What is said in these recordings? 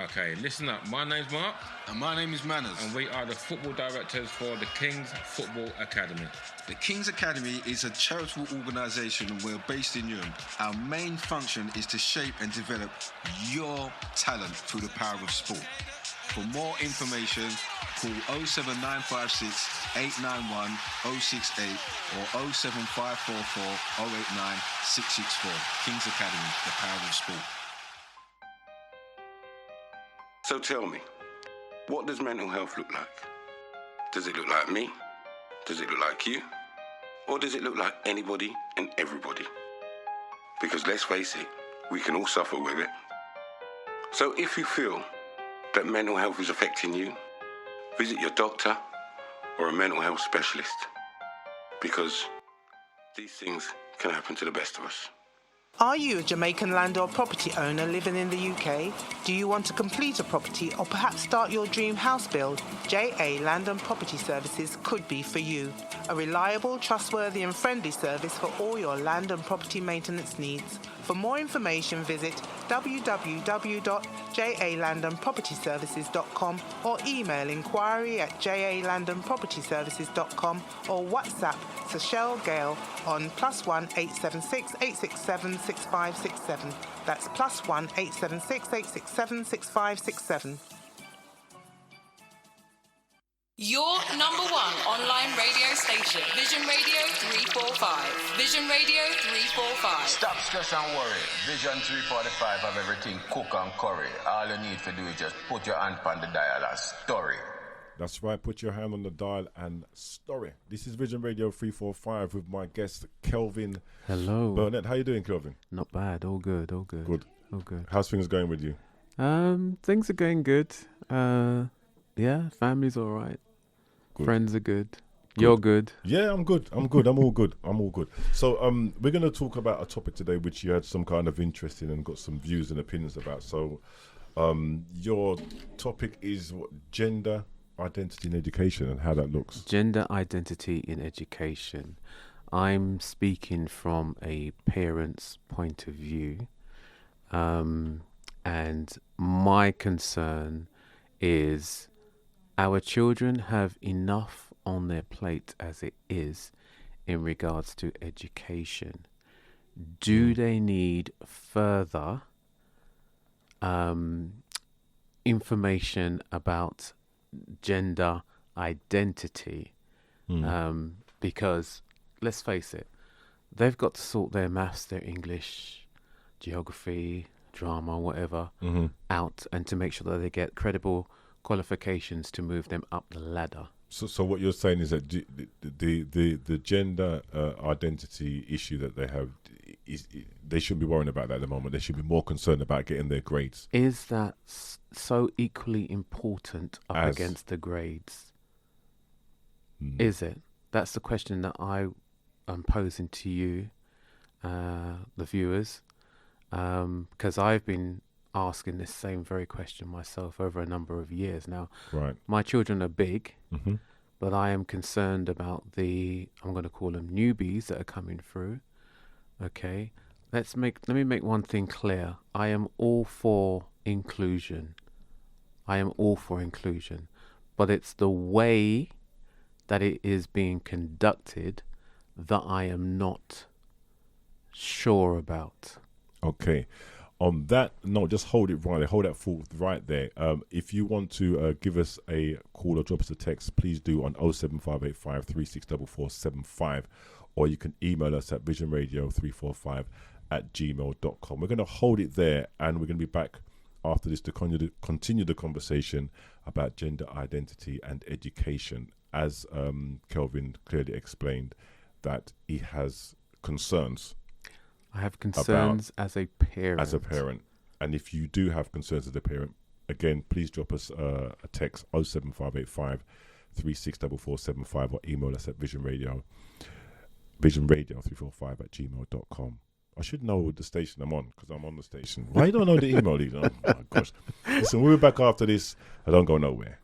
Okay, listen up. My name's Mark. And my name is Manners. And we are the football directors for the King's Football Academy. The King's Academy is a charitable organisation and we're based in Newham. Our main function is to shape and develop your talent through the power of sport. For more information, call 07956 891 068 or 07544 089 664. King's Academy, the power of sport. So tell me, what does mental health look like? Does it look like me? Does it look like you? Or does it look like anybody and everybody? Because let's face it, we can all suffer with it. So if you feel that mental health is affecting you, visit your doctor or a mental health specialist, because these things can happen to the best of us. Are you a Jamaican land or property owner living in the UK? Do you want to complete a property or perhaps start your dream house build? JA Land and Property Services could be for you. A reliable, trustworthy and friendly service for all your land and property maintenance needs. For more information, visit www.jalandandpropertyservices.com or email inquiry@jalandandpropertyservices.com or WhatsApp Seychelle Gale on +1 876 867 6567. That's +1 876 867 6567. Your number one online radio station, Vision Radio 345. Vision Radio 345. Stop stress and worry. Vision 345 have everything cook and curry. All you need to do is just put your hand on the dial and story. That's right, put your hand on the dial and story. This is Vision Radio 345 with my guest, Kelvin Burnnett. How you doing, Kelvin? Not bad, all good. Good. All good. How's things going with you? Things are going good. Yeah, family's all right. Good. Friends are good. You're good. Yeah, I'm good. I'm all good. So we're going to talk about a topic today which you had some kind of interest in and got some views and opinions about. So your topic is what, gender identity in education and how that looks. Gender identity in education. I'm speaking from a parent's point of view. And my concern is our children have enough on their plate as it is in regards to education. Do they need further information about gender identity? Because let's face it, they've got to sort their maths, their English, geography, drama, whatever, out, and to make sure that they get credible qualifications to move them up the ladder. So what you're saying is that the gender identity issue that they have, they shouldn't be worrying about that at the moment. They should be more concerned about getting their grades. Is that so equally important up against the grades? Is it? That's the question that I am posing to you, the viewers, because I've been asking this same very question myself over a number of years now. Right. My children are big, but I am concerned about I'm going to call them newbies that are coming through. Okay. Let me make one thing clear. I am all for inclusion. But it's the way that it is being conducted that I am not sure about. Okay. On that note, just hold that thought right there. If you want to give us a call or drop us a text, please do on 07585 364475, or you can email us at visionradio345@gmail.com. We're going to hold it there, and we're going to be back after this to continue the conversation about gender identity and education. As Kelvin clearly explained, that he has concerns. I have concerns as a parent. And if you do have concerns as a parent, again, please drop us a text 07585 364475 or email us at visionradio345@gmail.com. I should know the station I'm on because I'm on the station. Why you don't know the email? Oh my gosh. Listen, we'll be back after this. I don't go nowhere.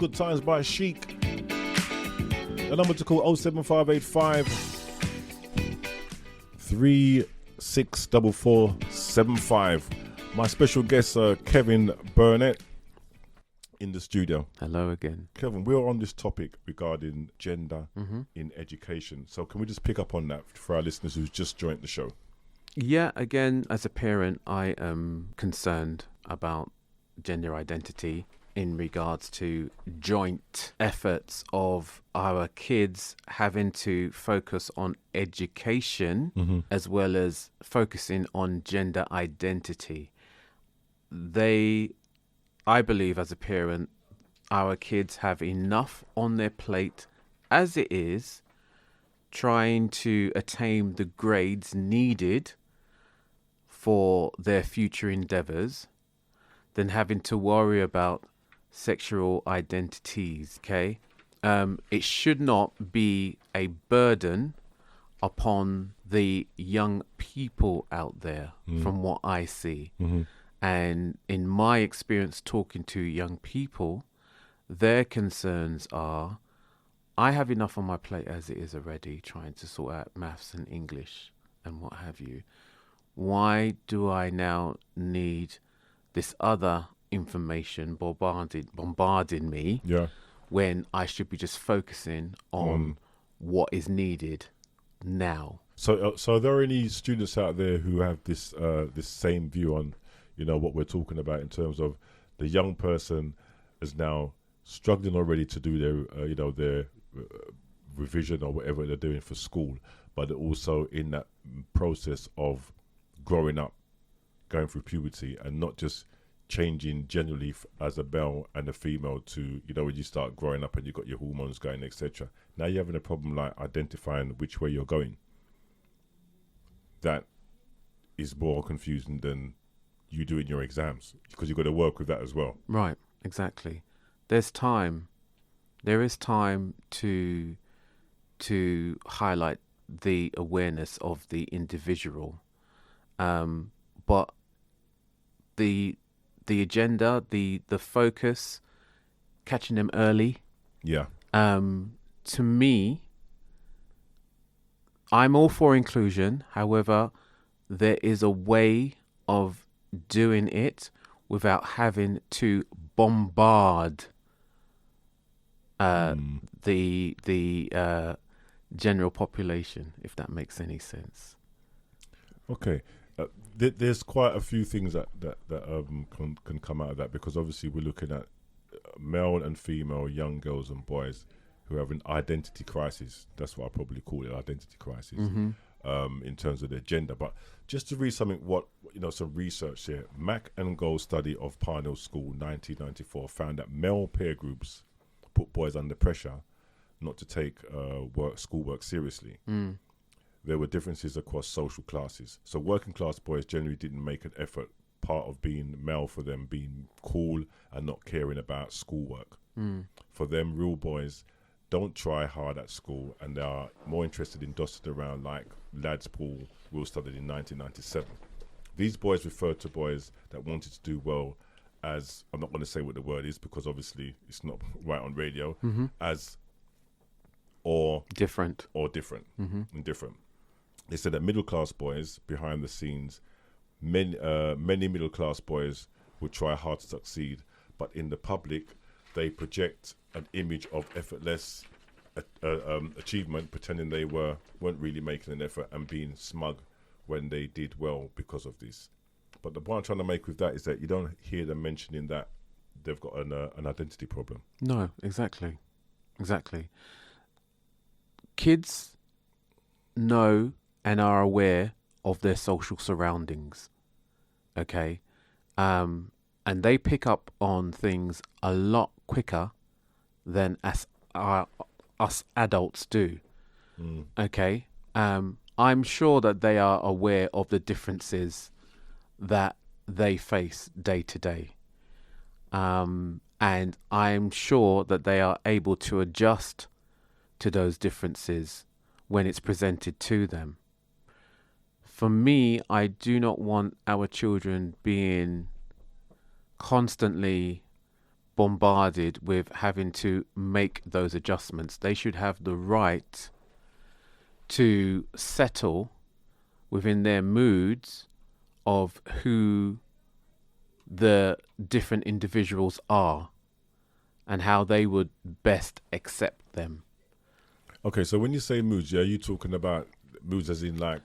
Good Times by Chic. The number to call 07585 364475. My special guest, Kelvin Burnnett, in the studio. Hello again. Kelvin, we're on this topic regarding gender in education. So can we just pick up on that for our listeners who's just joined the show? Yeah, again, as a parent, I am concerned about gender identity in regards to joint efforts of our kids having to focus on education as well as focusing on gender identity. I believe as a parent, our kids have enough on their plate as it is, trying to attain the grades needed for their future endeavors, than having to worry about sexual identities, okay? It should not be a burden upon the young people out there, from what I see. And in my experience talking to young people, their concerns are, I have enough on my plate as it is already, trying to sort out maths and English and what have you. Why do I now need this other information bombarding me when I should be just focusing on what is needed now? So are there any students out there who have this same view on, what we're talking about in terms of the young person is now struggling already to do their revision or whatever they're doing for school, but they're also in that process of growing up, going through puberty, and not just changing generally as a male and a female to, when you start growing up and you've got your hormones going, etc. Now you're having a problem like identifying which way you're going. That is more confusing than you doing your exams, because you've got to work with that as well. Right, exactly. There is time to highlight the awareness of the individual, but the agenda, the focus, catching them early. Yeah. To me, I'm all for inclusion. However, there is a way of doing it without having to bombard the general population, if that makes any sense. Okay. There's quite a few things that can come out of that, because obviously we're looking at male and female young girls and boys who have an identity crisis. That's what I probably call it, identity crisis, in terms of their gender. But just to read something, some research here. Mack and Gold study of Parnell School, 1994, found that male peer groups put boys under pressure not to take schoolwork seriously. There were differences across social classes. So working class boys generally didn't make an effort, part of being male for them being cool and not caring about schoolwork. For them, real boys don't try hard at school, and they are more interested in dotted around like Lads Paul Will studied in 1997. These boys referred to boys that wanted to do well as, I'm not going to say what the word is because obviously it's not right on radio, as different. Indifferent. They said that middle class boys, behind the scenes, many middle class boys would try hard to succeed, but in the public, they project an image of effortless achievement, pretending they weren't really making an effort and being smug when they did well because of this. But the point I'm trying to make with that is that you don't hear them mentioning that they've got an identity problem. No, exactly. Kids know and are aware of their social surroundings, okay? And they pick up on things a lot quicker than us adults do, okay? I'm sure that they are aware of the differences that they face day to day. And I'm sure that they are able to adjust to those differences when it's presented to them. For me, I do not want our children being constantly bombarded with having to make those adjustments. They should have the right to settle within their moods of who the different individuals are and how they would best accept them. Okay, so when you say moods, are you talking about moods as in like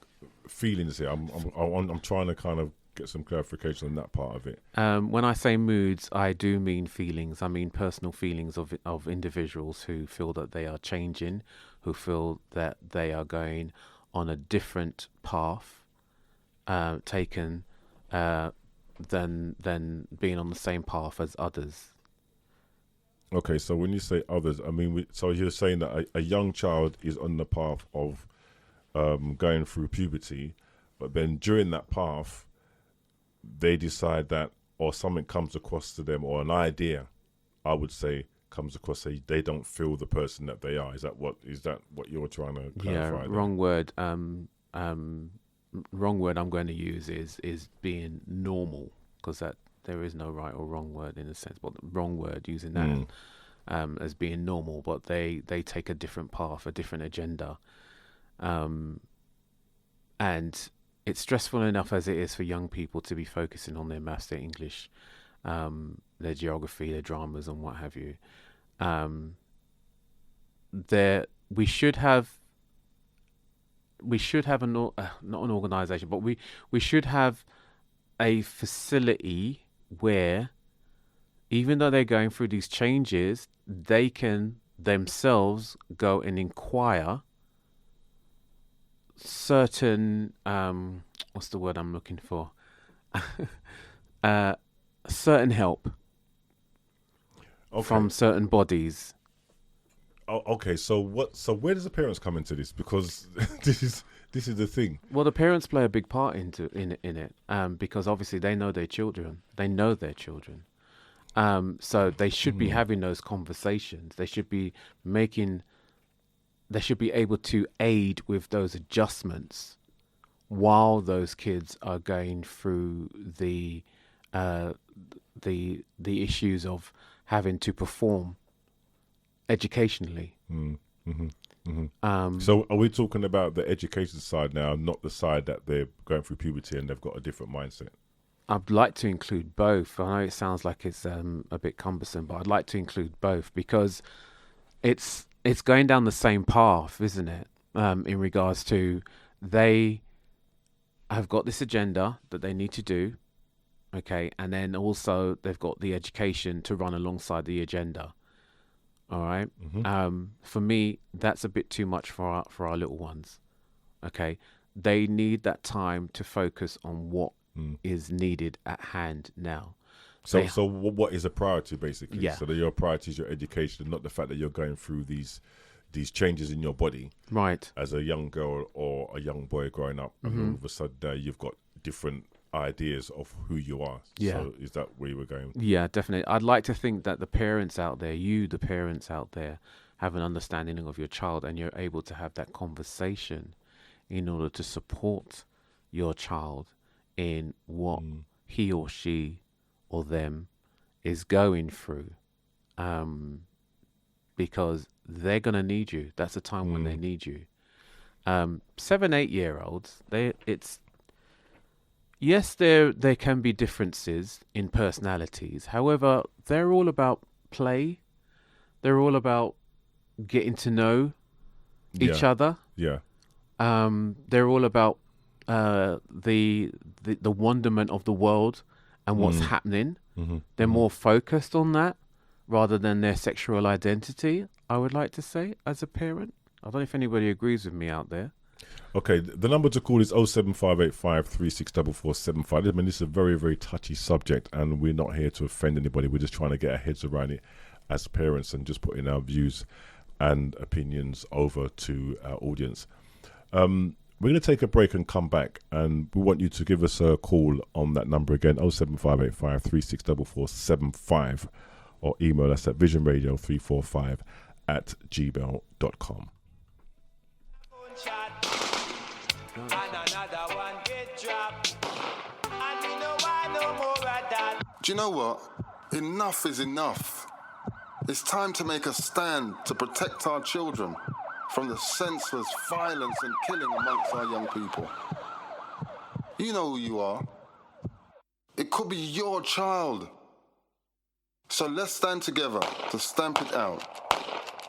feelings here? I'm trying to kind of get some clarification on that part of it. When I say moods, I do mean feelings. I mean personal feelings of individuals who feel that they are changing, who feel that they are going on a different path taken than being on the same path as others. Okay, so when you say others, I mean, so you're saying that a young child is on the path of going through puberty, but then during that path, they decide that, or something comes across to them, or an idea, I would say, comes across, they don't feel the person that they are. Is that what you're trying to clarify? Yeah, wrong word. Wrong word I'm going to use is being normal, because that there is no right or wrong word in a sense, but the wrong word using that as being normal, but they take a different path, a different agenda, and it's stressful enough as it is for young people to be focusing on their maths, their English, their geography, their dramas, and what have you. We should have not an organisation, but we should have a facility where, even though they're going through these changes, they can themselves go and inquire certain what's the word I'm looking for? Certain help from certain bodies. Oh, okay, so where does the parents come into this? Because this is the thing. Well, the parents play a big part in it, because obviously they know their children. So they should be having those conversations. They should be able to aid with those adjustments while those kids are going through the issues of having to perform educationally. So are we talking about the education side now, not the side that they're going through puberty and they've got a different mindset? I'd like to include both. I know it sounds like it's a bit cumbersome, but I'd like to include both, because it's going down the same path, isn't it? In regards to, they have got this agenda that they need to do, okay, and then also they've got the education to run alongside the agenda. All right. For me, that's a bit too much for our little ones. Okay, they need that time to focus on what is needed at hand now. So what is a priority, basically? Yeah. So that your priority is your education, not the fact that you're going through these changes in your body, right? As a young girl or a young boy growing up, and all of a sudden you've got different ideas of who you are. Yeah. So is that where you were going? Yeah, definitely. I'd like to think that the parents out there, have an understanding of your child, and you're able to have that conversation in order to support your child in what he or she or them is going through, because they're going to need you. That's a time when they need you. 7-8 year olds, yes, there can be differences in personalities. However, they're all about play. They're all about getting to know each other. Yeah. They're all about the wonderment of the world and what's happening. They're more focused on that rather than their sexual identity, I would like to say, as a parent. I don't know if anybody agrees with me out there. Okay, the number to call is 07585 364475. I mean, this is a very, very touchy subject, and we're not here to offend anybody. We're just trying to get our heads around it as parents and just putting our views and opinions over to our audience. We're going to take a break and come back, and we want you to give us a call on that number again, 07585 364475, or email us at visionradio345@gmail.com. Do you know what? Enough is enough. It's time to make a stand to protect our children from the senseless violence and killing amongst our young people. You know who you are. It could be your child. So let's stand together to stamp it out.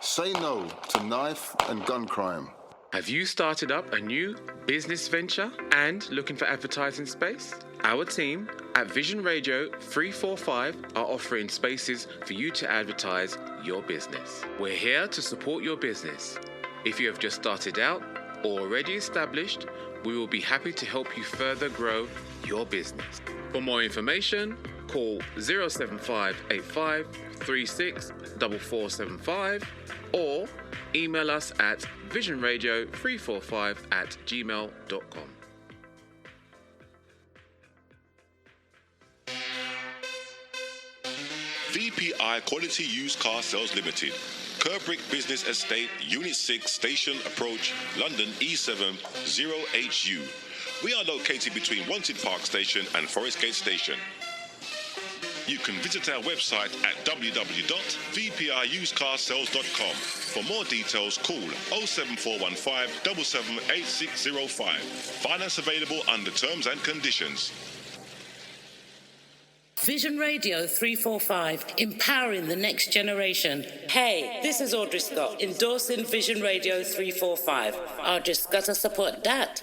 Say no to knife and gun crime. Have you started up a new business venture and looking for advertising space? Our team at Vision Radio 345 are offering spaces for you to advertise your business. We're here to support your business. If you have just started out or already established, we will be happy to help you further grow your business. For more information, call 07585 364475 or email us at visionradio345@gmail.com. VPI Quality Used Car Sales Limited, Kerbrick Business Estate, Unit 6, Station Approach, London E7 0HU. We are located between Wanted Park Station and Forest Gate Station. You can visit our website at www.vpiusedcarsales.com. For more details, call 07415 778605. Finance available under terms and conditions. Vision Radio 345, empowering the next generation. Hey, this is Audrey Scott, endorsing Vision Radio 345. I just gotta support that.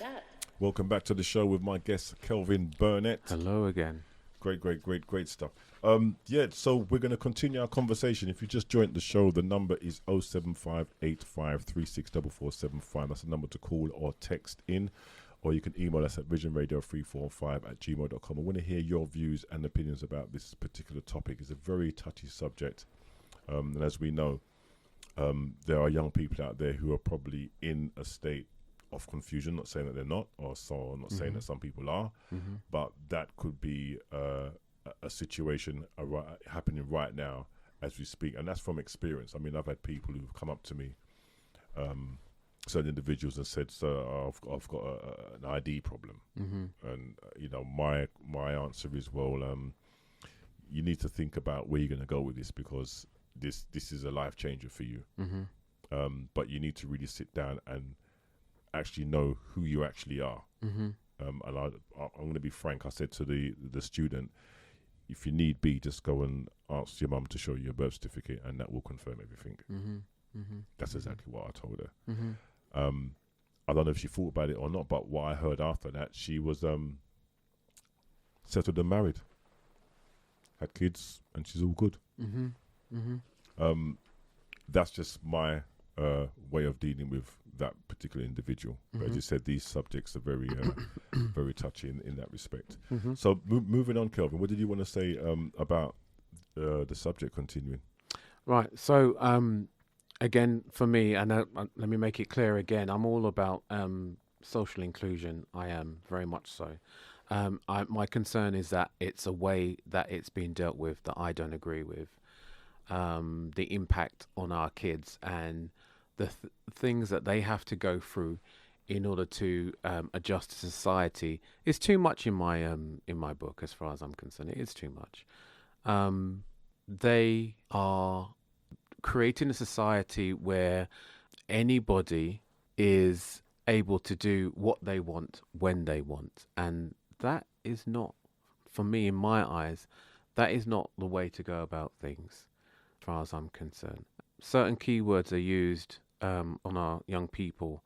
Welcome back to the show with my guest, Kelvin Burnnett. Hello again. Great stuff. So we're going to continue our conversation. If you just joined the show, the number is 07585364475. That's the number to call or text in, or you can email us at visionradio345@gmail.com. I want to hear your views and opinions about this particular topic. It's a very touchy subject, and as we know, there are young people out there who are probably in a state of confusion. Not saying that they're not, or so not saying that some people are, but that could be a situation happening right now as we speak, and that's from experience. I mean, I've had people who've come up to me, certain individuals, and said, "Sir, I've got an ID problem," and my answer is, well, you need to think about where you're going to go with this, because this is a life changer for you. But you need to really sit down and actually know who you actually are. And I'm going to be frank. I said to the student, if you need be, just go and ask your mum to show you your birth certificate, and that will confirm everything. That's exactly what I told her. I don't know if she thought about it or not, but what I heard after that, she was settled and married, had kids, and she's all good. That's just my way of dealing with that particular individual. But as you said, these subjects are very very touchy in that respect. So moving on, Kelvin, what did you want to say about the subject continuing? Right, so again, for me, and let me make it clear again, I'm all about social inclusion. I am, very much so. My concern is that it's a way that it's being dealt with that I don't agree with. The impact on our kids and the things that they have to go through in order to adjust to society is too much in my book, as far as I'm concerned. It is too much. They are creating a society where anybody is able to do what they want when they want, and that is not, for me, in my eyes, that is not the way to go about things, as far as I'm concerned. Certain keywords are used on our young people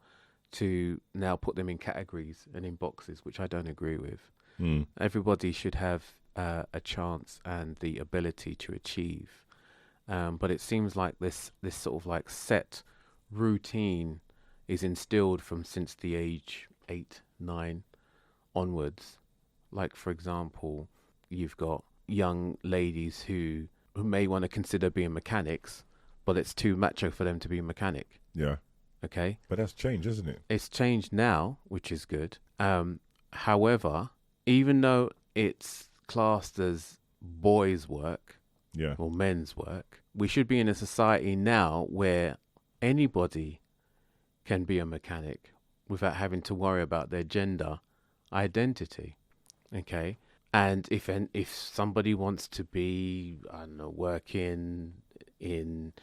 to now put them in categories and in boxes, which I don't agree with. Everybody should have a chance and the ability to achieve. But it seems like this sort of like set routine is instilled from since the age 8, 9 onwards. Like, for example, you've got young ladies who may want to consider being mechanics, but it's too macho for them to be a mechanic. Yeah. Okay. But that's changed, isn't it? It's changed now, which is good. However, even though it's classed as boys' work, or men's work, we should be in a society now where anybody can be a mechanic without having to worry about their gender identity. Okay. And if somebody wants to be, I don't know, working in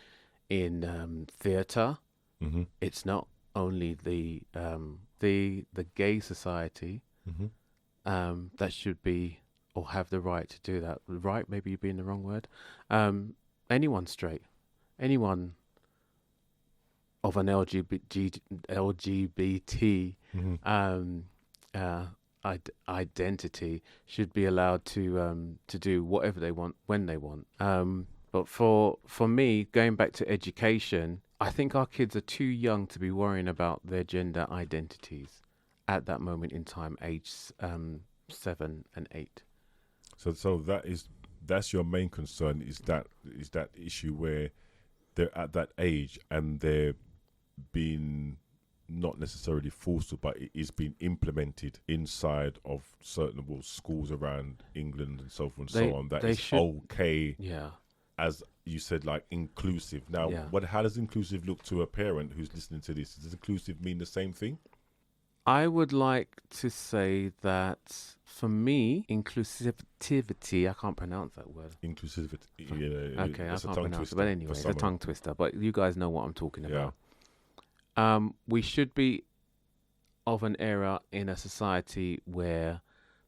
theatre. Mm-hmm. It's not only the gay society that should be or have the right to do that. Right, maybe being the wrong word. Anyone straight, anyone of an LGBT identity should be allowed to do whatever they want when they want. But for me, going back to education, I think our kids are too young to be worrying about their gender identities at that moment in time, age 7 and 8. So that's your main concern, is that issue where they're at that age and they're being not necessarily forced to, but it is being implemented inside of certain schools around England and so forth and so on. That is okay. Yeah. As you said, like inclusive. Now, how does inclusive look to a parent who's listening to this? Does inclusive mean the same thing? I would like to say that for me, inclusivity, I can't pronounce that word. Inclusivity. Okay, I can't pronounce it. But anyway, it's a tongue twister. But you guys know what I'm talking about. We should be of an era in a society where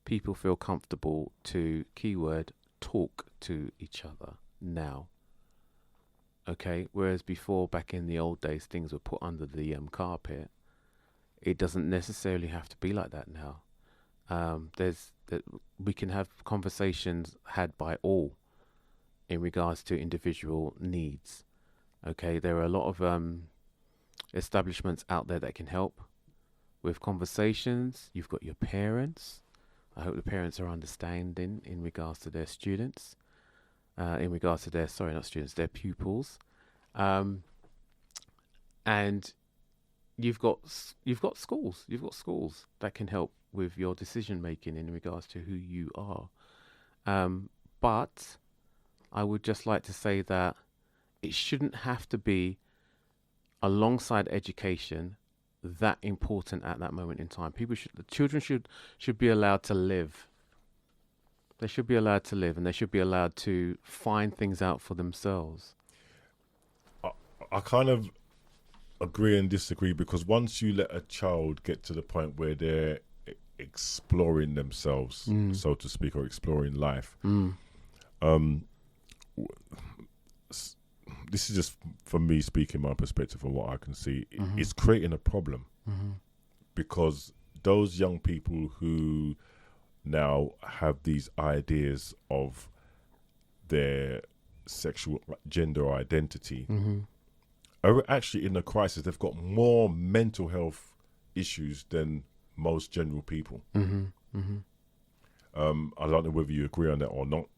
people feel comfortable to, keyword, talk to each other now. Okay, whereas before, back in the old days, things were put under the carpet. It doesn't necessarily have to be like that now. We can have conversations had by all in regards to individual needs. Okay, there are a lot of establishments out there that can help with conversations. You've got your parents. I hope the parents are understanding in regards to their students, in regards to their, their pupils. And you've got schools that can help with your decision making in regards to who you are. But I would just like to say that it shouldn't have to be alongside education that important at that moment in time. The children should be allowed to live. They should be allowed to live, and they should be allowed to find things out for themselves. I kind of agree and disagree, because once you let a child get to the point where they're exploring themselves, so to speak, or exploring life, this is just for me speaking my perspective from what I can see. It's creating a problem, because those young people who now have these ideas of their sexual gender identity are actually in a crisis. They've got more mental health issues than most general people. I don't know whether you agree on that or not,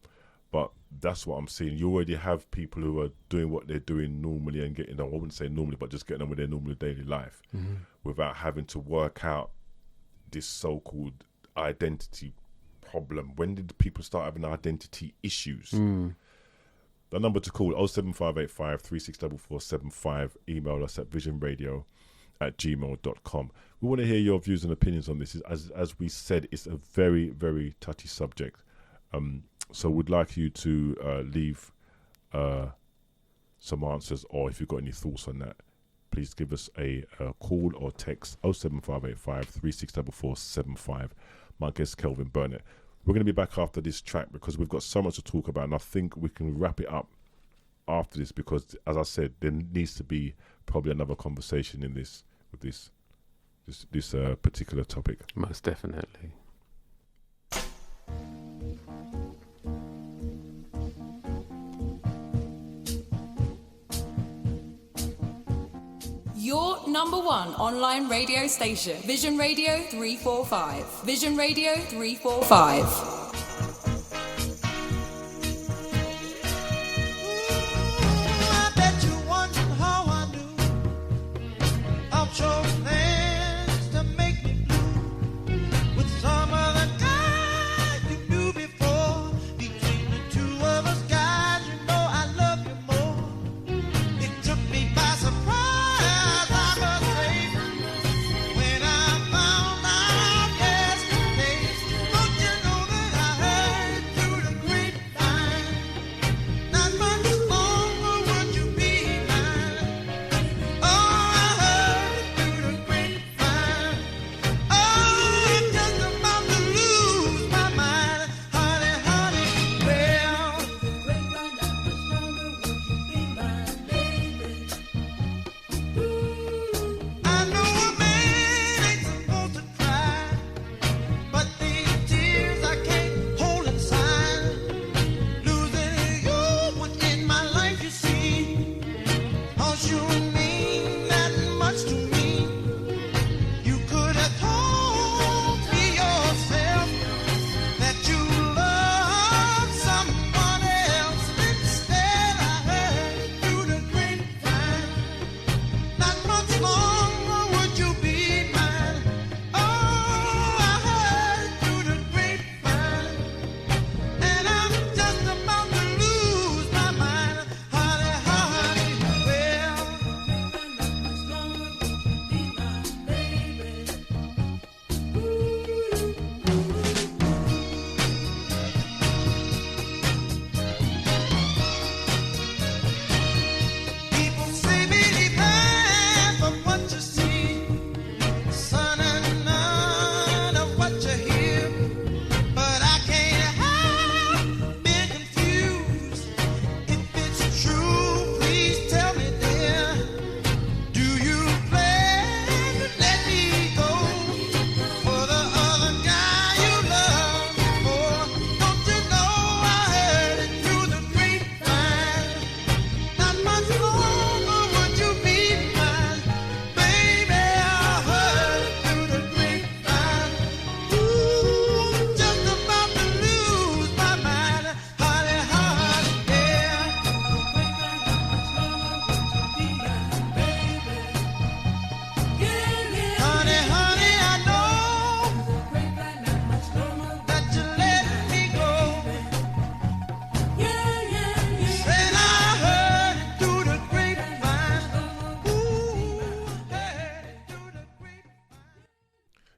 but that's what I'm seeing. You already have people who are doing what they're doing normally and getting on, I wouldn't say normally, but just getting on with their normal daily life without having to work out this so-called identity problem. When did people start having identity issues? The number to call, 07585 364475. Email us at visionradio@gmail.com. We want to hear your views and opinions on this. As we said, it's a very, very touchy subject. So we'd like you to leave some answers, or if you've got any thoughts on that, please give us a call or text 07585 364475. My guest, Kelvin Burnnett. We're going to be back after this track because we've got so much to talk about, and I think we can wrap it up after this, because, as I said, there needs to be probably another conversation in this with this particular topic. Most definitely. Your number one online radio station, Vision Radio 345. Vision Radio 345.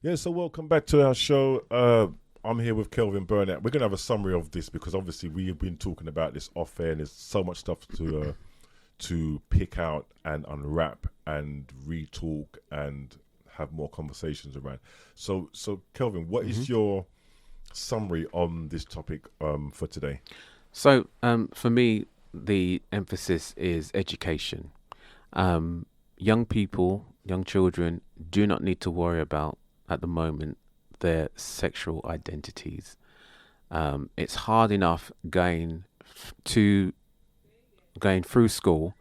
Yeah, so welcome back to our show. I'm here with Kelvin Burnnett. We're going to have a summary of this because obviously we have been talking about this off air and there's so much stuff to pick out and unwrap and re-talk and have more conversations around. So Kelvin, what is your summary on this topic for today? So for me, the emphasis is education. Young people, young children do not need to worry about at the moment their sexual identities. It's hard enough going through school,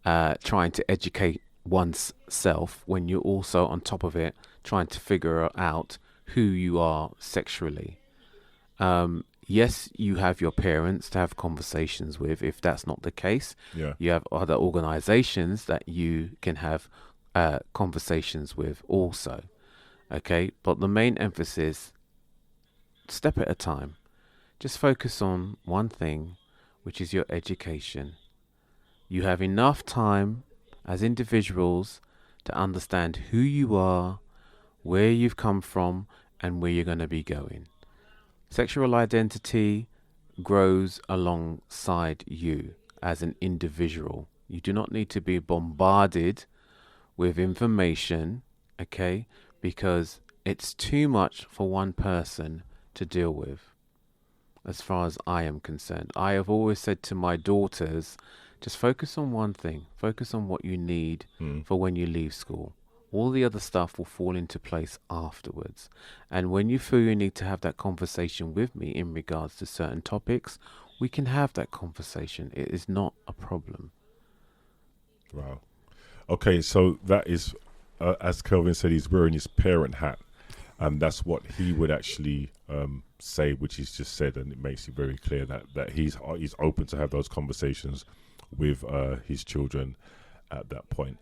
trying to educate one's self when you're also on top of it trying to figure out who you are sexually. Yes, you have your parents to have conversations with. If that's not the case, you have other organizations that you can have conversations with also. Okay, but the main emphasis, step at a time. Just focus on one thing, which is your education. You have enough time as individuals to understand who you are, where you've come from, and where you're going to be going. Sexual identity grows alongside you as an individual. You do not need to be bombarded with information, okay, because it's too much for one person to deal with, as far as I am concerned. I have always said to my daughters, just focus on one thing. Focus on what you need for when you leave school. All the other stuff will fall into place afterwards. And when you feel you need to have that conversation with me in regards to certain topics, we can have that conversation. It is not a problem. Wow. Okay, so that is, as Kelvin said, he's wearing his parent hat. And that's what he would actually say, which he's just said, and it makes it very clear that he's open to have those conversations with his children at that point.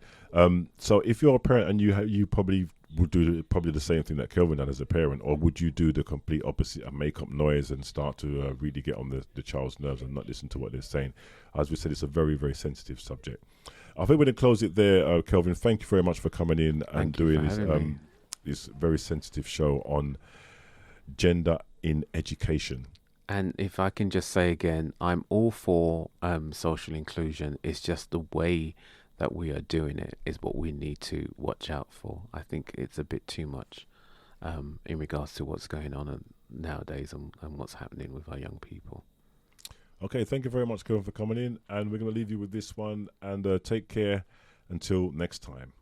So if you're a parent and you probably would do the same thing that Kelvin did as a parent, or would you do the complete opposite and make up noise and start to really get on the child's nerves and not listen to what they're saying? As we said, it's a very, very sensitive subject. I think we're going to close it there, Kelvin. Thank you very much for coming in and doing this very sensitive show on gender in education. And if I can just say again, I'm all for social inclusion. It's just the way that we are doing it is what we need to watch out for. I think it's a bit too much in regards to what's going on nowadays and what's happening with our young people. Okay, thank you very much, Kelvin, for coming in. And we're going to leave you with this one. And take care until next time.